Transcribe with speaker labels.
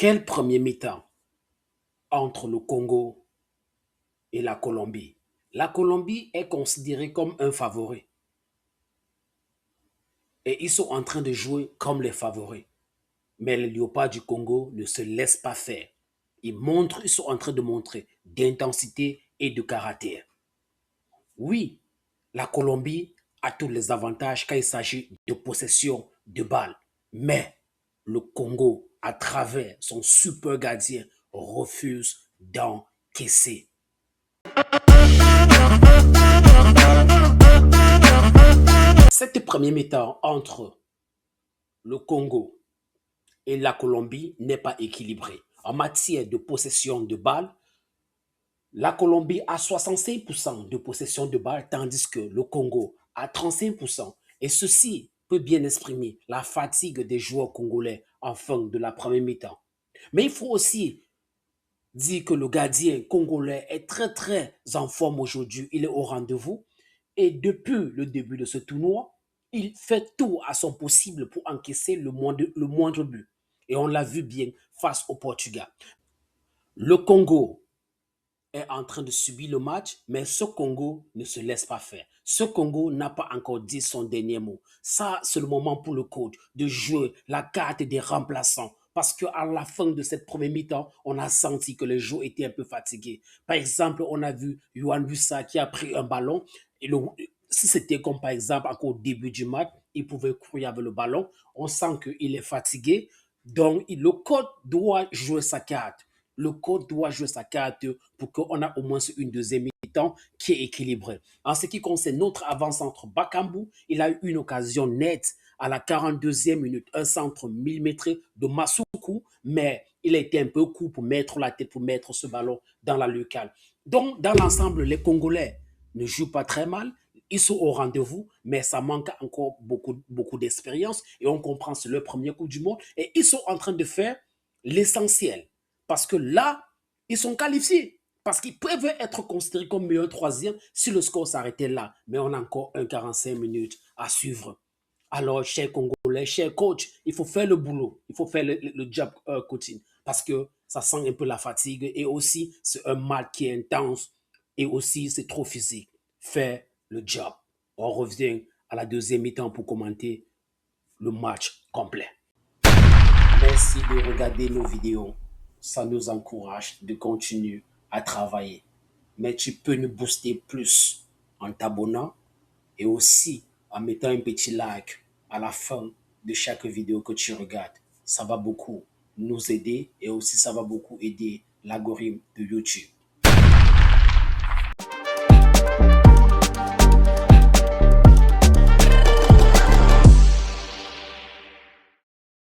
Speaker 1: Quel premier mi-temps entre le Congo et la Colombie? La Colombie est considérée comme un favori et ils sont en train de jouer comme les favoris. Mais les Léopards du Congo ne se laissent pas faire. Ils sont en train de montrer d'intensité et de caractère. Oui, la Colombie a tous les avantages quand il s'agit de possession de balles. Mais le Congo, à travers son super gardien, refuse d'encaisser. Cette première mi-temps entre le Congo et la Colombie n'est pas équilibrée. En matière de possession de balles, la Colombie a 65% de possession de balles, tandis que le Congo a 35%. Et ceci peut bien exprimer la fatigue des joueurs congolais en fin de la première mi-temps. Mais il faut aussi dire que le gardien congolais est très en forme aujourd'hui. Il est au rendez-vous. Et depuis le début de ce tournoi, il fait tout à son possible pour encaisser le moindre but. Et on l'a vu bien face au Portugal. Le Congo est en train de subir le match, mais ce Congo ne se laisse pas faire. Ce Congo n'a pas encore dit son dernier mot. Ça, c'est le moment pour le coach de jouer la carte des remplaçants. Parce qu'à la fin de cette première mi-temps, on a senti que les joueurs étaient un peu fatigués. Par exemple, on a vu Yohan Bussa qui a pris un ballon. Et si c'était comme par exemple au début du match, il pouvait courir avec le ballon. On sent qu'il est fatigué. Donc, le coach doit jouer sa carte. Le coach doit jouer sa carte pour qu'on ait au moins une deuxième mi-temps qui est équilibrée. En ce qui concerne notre avant-centre Bakambu, il a eu une occasion nette à la 42e minute, un centre millimétré de Masuku, mais il a été un peu court pour mettre la tête, pour mettre ce ballon dans la lucarne. Donc, dans l'ensemble, les Congolais ne jouent pas très mal. Ils sont au rendez-vous, mais ça manque encore beaucoup d'expérience. Et on comprend, c'est le premier coup du monde. Et ils sont en train de faire l'essentiel. Parce que là, ils sont qualifiés. Parce qu'ils peuvent être considérés comme meilleur troisième si le score s'arrêtait là. Mais on a encore 45 minutes à suivre. Alors, chers Congolais, chers coachs, il faut faire le boulot. Il faut faire le job coaching. Parce que ça sent un peu la fatigue. Et aussi, c'est un match qui est intense. Et aussi, c'est trop physique. Faire le job. On revient à la deuxième mi-temps pour commenter le match complet. Merci de regarder nos vidéos. Ça nous encourage de continuer à travailler. Mais tu peux nous booster plus en t'abonnant et aussi en mettant un petit like à la fin de chaque vidéo que tu regardes. Ça va beaucoup nous aider et aussi ça va beaucoup aider l'algorithme de YouTube.